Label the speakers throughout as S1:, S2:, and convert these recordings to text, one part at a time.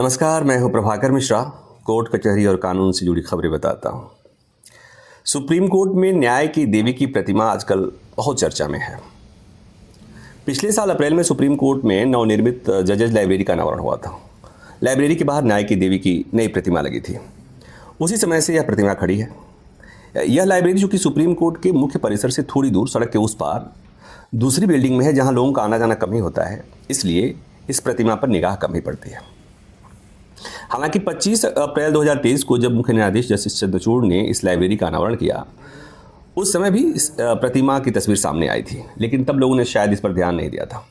S1: नमस्कार, मैं हूं प्रभाकर मिश्रा। कोर्ट कचहरी और कानून से जुड़ी खबरें बताता हूं। सुप्रीम कोर्ट में न्याय की देवी की प्रतिमा आजकल बहुत चर्चा में है। पिछले साल अप्रैल में सुप्रीम कोर्ट में नवनिर्मित जजेज लाइब्रेरी का अनावरण हुआ था। लाइब्रेरी के बाहर न्याय की देवी की नई प्रतिमा लगी थी। उसी समय से यह प्रतिमा खड़ी है। यह लाइब्रेरी, जो कि सुप्रीम कोर्ट के मुख्य परिसर से थोड़ी दूर सड़क के उस पार दूसरी बिल्डिंग में है, जहां लोगों का आना जाना कम ही होता है, इसलिए इस प्रतिमा पर निगाह कम ही पड़ती है। हालांकि 25 अप्रैल 2023 को जब मुख्य न्यायाधीश जस्टिस चंद्रचूड़ ने इस लाइब्रेरी का अनावरण किया, उस समय भी इस प्रतिमा की तस्वीर सामने आई थी, लेकिन तब लोगों ने शायद इस पर ध्यान नहीं दिया था।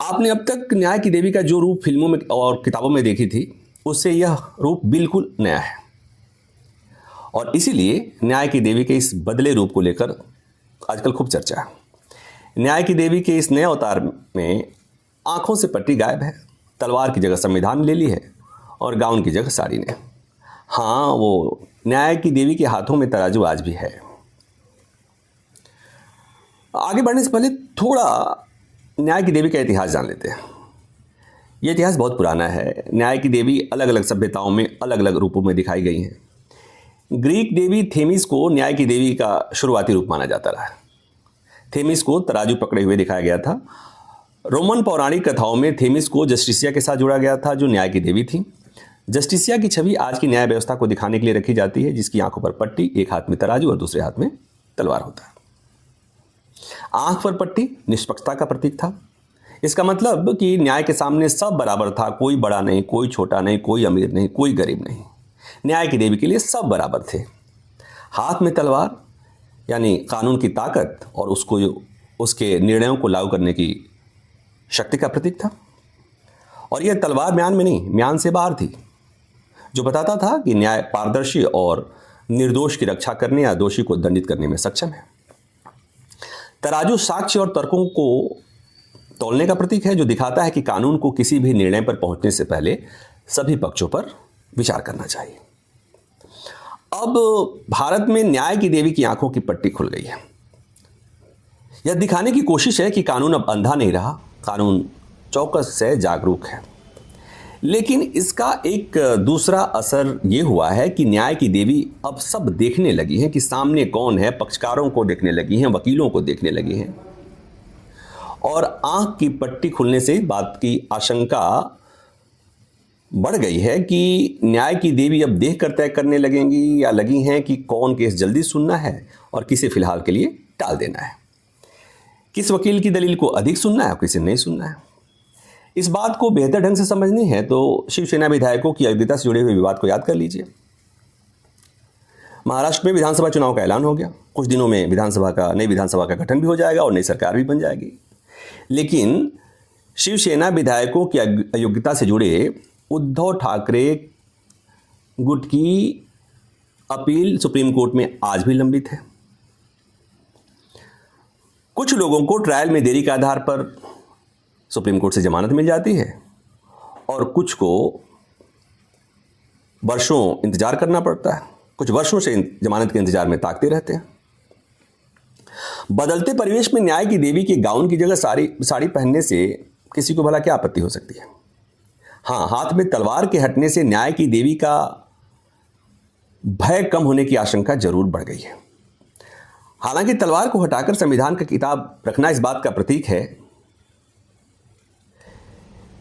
S1: आपने अब तक न्याय की देवी का जो रूप फिल्मों में और किताबों में देखी थी, उससे यह रूप बिल्कुल नया है। और इसीलिए न्याय की देवी के इस बदले रूप को लेकर आजकल खूब चर्चा है। न्याय की देवी के इस नए अवतार में आंखों से पट्टी गायब है, तलवार की जगह संविधान ले ली है और गाउन की जगह साड़ी ने। हाँ, वो न्याय की देवी के हाथों में तराजू आज भी है। आगे बढ़ने से पहले थोड़ा न्याय की देवी का इतिहास जान लेते हैं। यह इतिहास बहुत पुराना है। न्याय की देवी अलग अलग सभ्यताओं में अलग अलग रूपों में दिखाई गई हैं। ग्रीक देवी थेमिस को न्याय की देवी का शुरुआती रूप माना जाता रहा। थेमिस को तराजू पकड़े हुए दिखाया गया था। रोमन पौराणिक कथाओं में थेमिस को जस्टिसिया के साथ जोड़ा गया था, जो न्याय की देवी थी। जस्टिसिया की छवि आज की न्याय व्यवस्था को दिखाने के लिए रखी जाती है, जिसकी आंखों पर पट्टी, एक हाथ में तराजू और दूसरे हाथ में तलवार होता है। आंख पर पट्टी निष्पक्षता का प्रतीक था। इसका मतलब कि न्याय के सामने सब बराबर था, कोई बड़ा नहीं, कोई छोटा नहीं, कोई अमीर नहीं, कोई गरीब नहीं। न्याय की देवी के लिए सब बराबर थे। हाथ में तलवार यानी कानून की ताकत और उसके निर्णयों को लागू करने की शक्ति का प्रतीक था। और यह तलवार म्यान में नहीं, म्यान से बाहर थी, जो बताता था कि न्याय पारदर्शी और निर्दोष की रक्षा करने या दोषी को दंडित करने में सक्षम है। तराजू साक्ष्य और तर्कों को तौलने का प्रतीक है, जो दिखाता है कि कानून को किसी भी निर्णय पर पहुंचने से पहले सभी पक्षों पर विचार करना चाहिए। अब भारत में न्याय की देवी की आंखों की पट्टी खुल गई है। यह दिखाने की कोशिश है कि कानून अब अंधा नहीं रहा, कानून चौकस से जागरूक है। लेकिन इसका एक दूसरा असर यह हुआ है कि न्याय की देवी अब सब देखने लगी हैं कि सामने कौन है, पक्षकारों को देखने लगी हैं, वकीलों को देखने लगी हैं। और आंख की पट्टी खुलने से बात की आशंका बढ़ गई है कि न्याय की देवी अब देख कर तय करने लगेंगी या लगी हैं कि कौन केस जल्दी सुनना है और किसे फिलहाल के लिए टाल देना है, किस वकील की दलील को अधिक सुनना है और किसे नहीं सुनना है। इस बात को बेहतर ढंग से समझनी है तो शिवसेना विधायकों की अयोग्यता से जुड़े हुए विवाद को याद कर लीजिए। महाराष्ट्र में विधानसभा चुनाव का ऐलान हो गया। कुछ दिनों में नई विधानसभा का गठन भी हो जाएगा और नई सरकार भी बन जाएगी। लेकिन शिवसेना विधायकों की अयोग्यता से जुड़े उद्धव ठाकरे गुट की अपील सुप्रीम कोर्ट में आज भी लंबित है। कुछ लोगों को ट्रायल में देरी के आधार पर सुप्रीम कोर्ट से जमानत मिल जाती है और कुछ को वर्षों इंतजार करना पड़ता है। कुछ वर्षों से जमानत के इंतजार में ताकते रहते हैं। बदलते परिवेश में न्याय की देवी के गाउन की जगह साड़ी पहनने से किसी को भला क्या आपत्ति हो सकती है। हाँ, हाथ में तलवार के हटने से न्याय की देवी का भय कम होने की आशंका जरूर बढ़ गई है। हालांकि तलवार को हटाकर संविधान का किताब रखना इस बात का प्रतीक है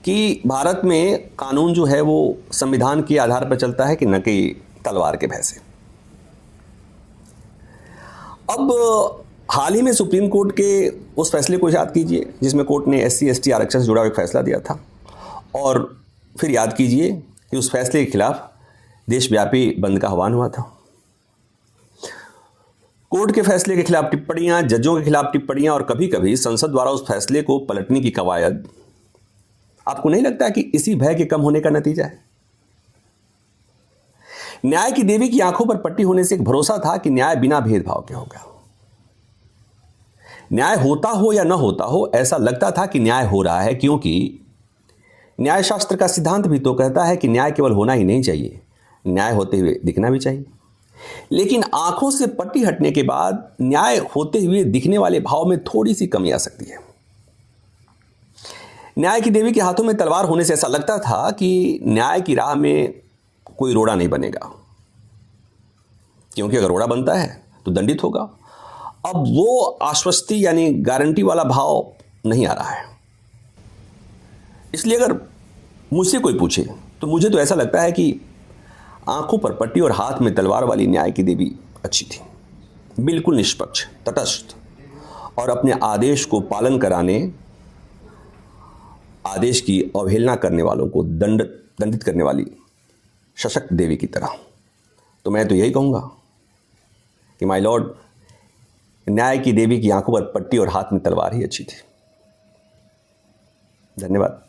S1: कि भारत में कानून जो है वो संविधान के आधार पर चलता है कि न कि तलवार के भय से। अब हाल ही में सुप्रीम कोर्ट के उस फैसले को याद कीजिए जिसमें कोर्ट ने SC/ST आरक्षण से जुड़ा हुआ एक फैसला दिया था, और फिर याद कीजिए कि उस फैसले के खिलाफ देशव्यापी बंद का आह्वान हुआ था। कोर्ट के फैसले के खिलाफ टिप्पणियां, जजों के खिलाफ टिप्पणियां और कभी कभी संसद द्वारा उस फैसले को पलटने की कवायद, आपको नहीं लगता कि इसी भय के कम होने का नतीजा है? न्याय की देवी की आंखों पर पट्टी होने से एक भरोसा था कि न्याय बिना भेदभाव के होगा। न्याय होता हो या न होता हो, ऐसा लगता था कि न्याय हो रहा है, क्योंकि न्याय शास्त्र का सिद्धांत भी तो कहता है कि न्याय केवल होना ही नहीं चाहिए, न्याय होते हुए दिखना भी चाहिए। लेकिन आंखों से पट्टी हटने के बाद न्याय होते हुए दिखने वाले भाव में थोड़ी सी कमी आ सकती है। न्याय की देवी के हाथों में तलवार होने से ऐसा लगता था कि न्याय की राह में कोई रोड़ा नहीं बनेगा, क्योंकि अगर रोड़ा बनता है तो दंडित होगा। अब वो आश्वस्ति यानी गारंटी वाला भाव नहीं आ रहा है। इसलिए अगर मुझसे कोई पूछे तो मुझे तो ऐसा लगता है कि आंखों पर पट्टी और हाथ में तलवार वाली न्याय की देवी अच्छी थी, बिल्कुल निष्पक्ष, तटस्थ और अपने आदेश को पालन कराने, आदेश की अवहेलना करने वालों को दंडित करने वाली सशक्त देवी की तरह। तो मैं तो यही कहूँगा कि माय लॉर्ड, न्याय की देवी की आंखों पर पट्टी और हाथ में तलवार ही अच्छी थी। धन्यवाद।